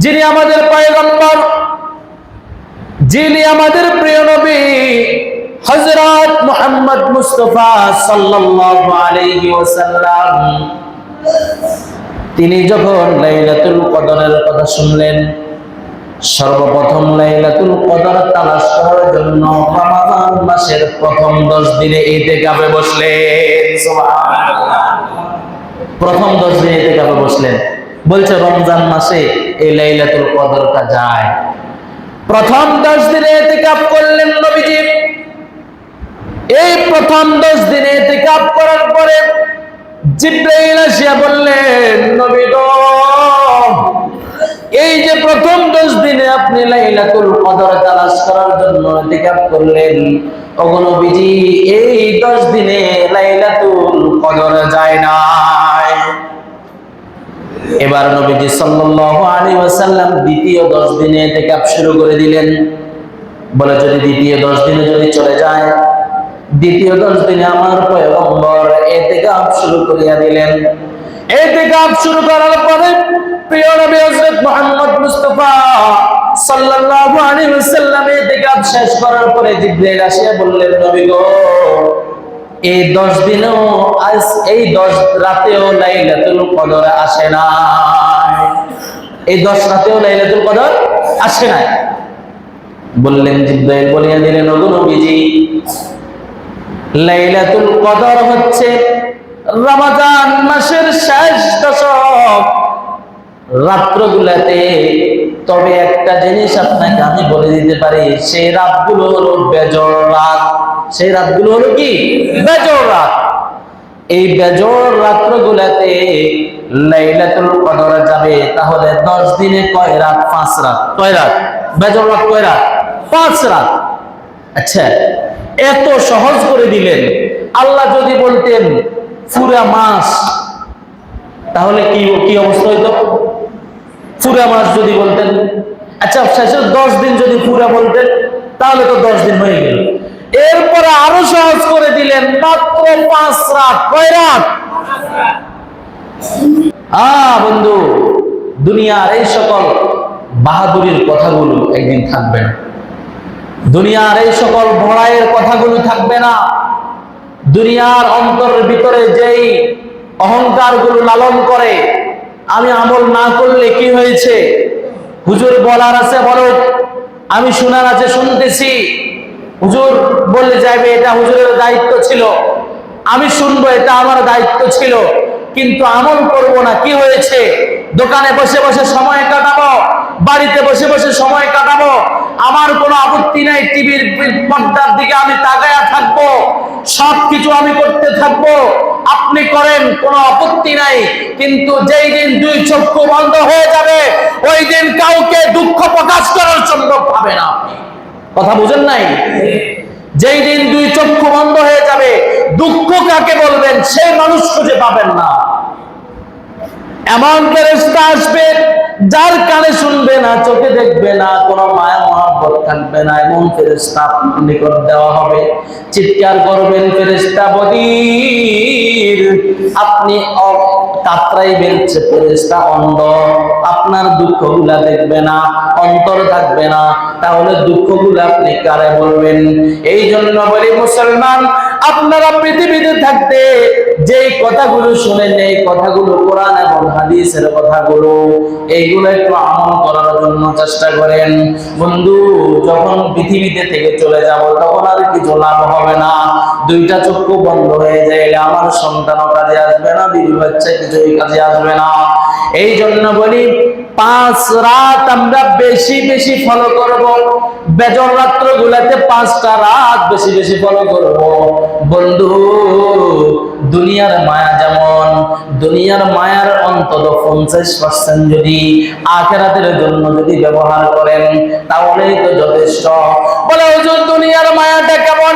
যিনি আমাদের পয়গম্বর, যিনি আমাদের প্রিয় নবী হযরত মুহাম্মদ মুস্তাফা সাল্লাল্লাহু আলাইহি ওয়াসাল্লাম, তিনি যখন লাইলাতুল কদরের কথা শুনলেন, সর্বপ্রথম লাইলাতুল কদর তালাশ করার জন্য রমাদান মাসের প্রথম 10 দিনে ইতিকাফে বসলেন। সুবহানাল্লাহ। প্রথম 10 দিনে ইতিকাফে বসলেন। বলছে রমজান মাসে এই লাইলাতুল কদরটা যায়। প্রথম 10 দিনে ইতিকাফ করলেন নবীজি। এই প্রথম 10 দিনে ইতিকাফ করার পরে জিবরাইল এসে বললেন, নবী গো, এই যে প্রথম 10 দিনে আপনি লাইলাতুল কদর তালাশ করার জন্য ইতিকাফ করলেন, ওগো নবীজি, এই 10 দিনে লাইলাতুল কদর যায় নাই। এবার নবীজি সাল্লাল্লাহু আলাইহি ওয়াসাল্লাম দ্বিতীয় 10 দিনে ইতিকাফ শুরু করে দিলেন। বলে যদি দ্বিতীয় 10 দিনে যদি চলে যায়, দ্বিতীয় 10 দিনে আমার পয়গম্বর ইতিকাফ শুরু করিয়া দিলেন। ইতিকাফ শুরু করার পরে প্রিয় নবী হযরত মুহাম্মদ মুস্তাফা সাল্লাল্লাহু আলাইহি ওয়াসাল্লাম ইতিকাফ শেষ করার পরে জিবরাইল আসিয়া বললেন, নবী গো, এই 10 দিনেও আজ এই 10 রাতেও লাইলাতুল কদর আসে না। এই 10 রাতেও লাইলাতুল কদর আসে না। বললেন, জিবরাইল বলিয়া দিলেন, ওগো নবীজি, লাইলাতুল কদর হচ্ছে রমজান মাসের শেষ দশক রাত্রগুলাতে। তবে একটা জিনিস আপনাকে আমি বলে দিতে পারি, সেই রাতগুলো হলো বেজোড় রাত। সেই রাতগুলো হলো কি? বেজোড় রাত। এই বেজোড় রাত্রগুলাতে লাইলাতুল কদর যাবে। তাহলে 10 দিনে কয় রাত? 5 রাত। কয় রাত? বেজোড় রাত কয় রাত? 5 রাত। আচ্ছা, এত সহজ করে দিলেন। আল্লাহ যদি বলতেন পুরা মাস, তাহলে কি অবস্থা হইতো? পুরা মাস যদি বলতেন, আচ্ছা শেষের 10 দিন যদি পুরা বলতেন, তাহলে তো 10 দিন হয়ে গেল। এরপরে আরো সহজ করে দিলেন, মাত্র 5 রাত। কয় রাত? বন্ধু, দুনিয়ার এই সকল বাহাদুরির কথাগুলো একদিন থাকবে না। দুনিয়ার এই সকল বড়াইয়ের কথাগুলো থাকবে না। দুনিয়ার অন্তরের ভিতরে যেই অহংকার গুলো লালন করে, আমি আমল না করলে কি হয়েছে, হুজুর বলার আছে বলো, আমি শোনার আছে শুনতেছি, হুজুর বললে যাবে এটা হুজুরের দায়িত্ব ছিল, আমি শুনবো এটা আমার দায়িত্ব ছিল, কিন্তু আমল করব না। কি হয়েছে? দোকানে বসে বসে সময় কাটাবো, বাড়িতে বসে বসে সময় কাটাবো, আমার কোনো আপত্তি নাই, টিভির পর্দার দিকে আমি তাকায়া থাকবো, সবকিছু আমি করতে থাকবো, আপনি করেন, কোনো আপত্তি নাই। কিন্তু যেই দিন 2 চক্ষু বন্ধ হয়ে যাবে, ওই দিন কাউকে দুঃখ প্রকাশ করার জন্য পাবে না। কথা বুঝেন নাই? যেই দিন 2 চক্ষু বন্ধ হয়ে যাবে, দুঃখ কাকে বলবেন সেই মানুষ খুঁজে পাবেন না। এমন ফেরেশতা আসবে যার কানে শুনবে না, চোখে দেখবে না, কোনো মায়া মহব্বত থাকবে না। এমন ফেরেশতা আপনার নিকট দেওয়া হবে, চিৎকার করবেন, ফেরেশতা বদির, আপনি কাতরাইবেন, ফেরেশতা অন্ধ, আপনার দুঃখগুলা দেখবে না, অন্তর থাকবে না, তাহলে দুঃখগুলো আপনি কারে বলবেন? এই জন্য বলি মুসলমান, আপনারা পৃথিবীতে থাকতে যেই কথাগুলো শুনেন, এই কথাগুলো কোরআন এবং হাদিসের কথাগুলো, এইগুলো একটু আমল করার জন্য চেষ্টা করেন। বন্ধু, যখন পৃথিবীতে থেকে চলে যাব, তখন আর কিছু লাভ হবে না। 2টা চক্ষু বন্ধ হয়ে যাইলে আমার সন্তানও কাজে আসবে না, বিবি বাচ্চা কিছুই কাজে আসবে না। এই জন্য বলি, 5 রাত আমরা বেশি বেশি ফলো করব। বেজর রাত্র গুলাতে 5টা রাত বেশি বেশি ফলো করব। বন্ধু, দুনিয়ার মায়া যেমন, দুনিয়ার মায়ার অন্তত 50% যদি আখিরাতের জন্য যদি ব্যবহার করেন, তাহলেই তো যথেষ্ট। বলে হুজুর দুনিয়ার মায়াটা কেমন?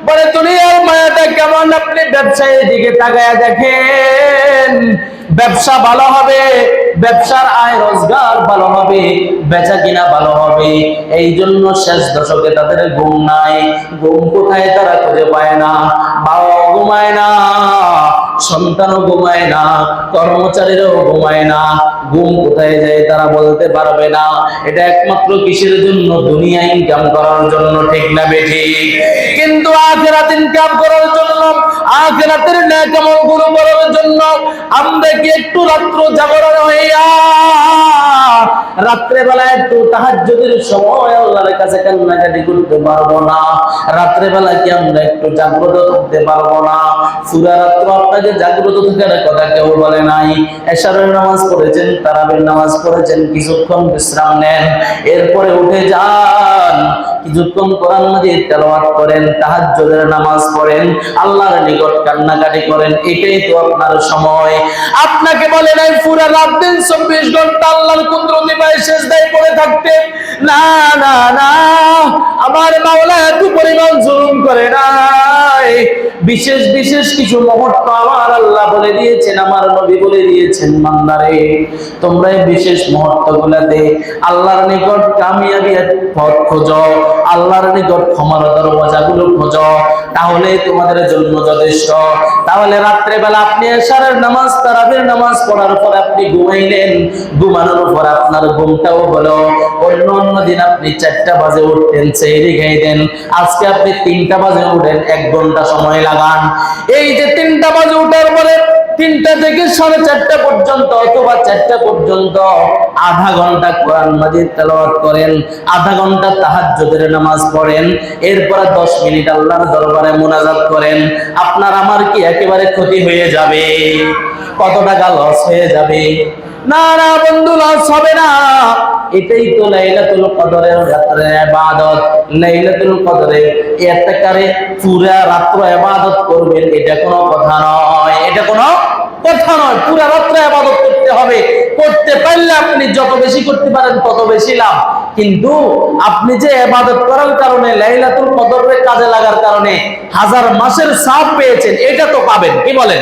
বলে দুনিয়ার মায়াটা কেমন? আপনি ব্যবসায়ের দিকে তাকায়া দেখেন, ব্যবসা ভালো হবে, ব্যবসার আয় রোজগার ভালো হবে, বেচা কিনা ভালো হবে। এই জন্য শেষ দশকে তাদের ঘুম নাই। ঘুম কোথায় তারা খুঁজে পায় না, বাবা ঘুমায় না, সন্তানও ঘুমায় না, কর্মচারীরাও ঘুমায় না। ঘুম কোথায় যায় তারা বলতে পারবে না। এটা একমাত্র কিসের জন্য? দুনিয়া ইনকাম করার জন্য, ঠিক না বেঠিক? কিন্তু আখিরাত ইনকাম করার জন্য, আখিরাতের নেক আমলগুলো করার জন্য আমরা কি একটু রাত্র জাগরণ হইয়া রাত্রে বেলা একটু তাহাজ্জুদের সময় আল্লাহর কাছে কান্নাকাটি করতে পারবো না? রাত্রে বেলা কি আমরা একটু জাগ্রত থাকতে পারবো না? পুরা রাত্র আপনাকে জাগ্রত থাকার কথা কেউ বলে নাই। এশারের নামাজ পড়েছেন, তারাবির নামাজ পড়েছেন, কিছুক্ষণ বিশ্রাম নেন, এরপরে উঠে যান, কিছুক্ষণ কোরআন মাজিদ তেলাওয়াত করেন, তাহাজ্জুদের নামাজ পড়েন, আল্লাহর নিকট কান্নাকাটি করেন। এটাই তো আপনার সময়। আপনাকে বলে নাই পুরা রাত দিন 24 ঘন্টা আল্লাহর কুদরতি পায়ে সিজদায় পড়ে থাকতে। না না না, আমার মাওলা এত পরিমাণ জুলুম করে নাই। বিশেষ বিশেষ কিছু মুহূর্ত আমার আল্লাহ বলে দিয়েছেন, আমার নবী বলে দিয়েছেন, বান্দারে তোমরা এই বিশেষ মুহূর্তগুলোতে আল্লাহর নিকট কামিয়াবির পথ খোঁজো, আল্লাহর নিকট ক্ষমার দরওয়াজাগুলো খোঁজো, তাহলে তোমাদের জন্য যথেষ্ট। তাহলে রাত্রে বেলা আপনি এশারের নামাজ, তারাবির নামাজ পড়ার পর আপনি ঘুমাইলেন, ঘুমানোর পর আপনার ঘুমটাও হলো। অন্য দিন আপনি 4টা বাজে উঠতেন, সেহরি খাইতেন, আজকে আপনি 3টা বাজে উঠেন, 1 ঘন্টা সময় লাগান। এই যে 3টা বাজে উঠার পরে 3টা থেকে 4:30 পর্যন্ত অথবা 4টা পর্যন্ত আধা ঘন্টা কোরআন মাজিদ তেলাওয়াত করেন, আধা ঘন্টা তাহাজ্জুদের নামাজ পড়েন, এরপর 10 মিনিট আল্লাহর দরবারে মুনাজাত করেন। আপনার আমার কি একেবারে ক্ষতি হয়ে যাবে? কত টাকা লস হয়ে যাবে? না না বন্ধু, লস হবে না। এটাই তো লাইলাতুল কদরের রাতের ইবাদত। লাইলাতুল কদরে এতকারে পুরা রাত্র ইবাদত করবেন, এটা কোনো কথা নয়, এটা কোনো কথা নয়। পুরা রাত্র ইবাদত করতে হবে। করতে পারলে আপনি যত বেশি করতে পারেন তত বেশি লাভ। কিন্তু আপনি যে ইবাদত করার কারণে, লাইলাতুল কদরের কাজে লাগার কারণে 1000 মাসের সওয়াব পেয়েছেন, এটা তো পাবেন। কি বলেন?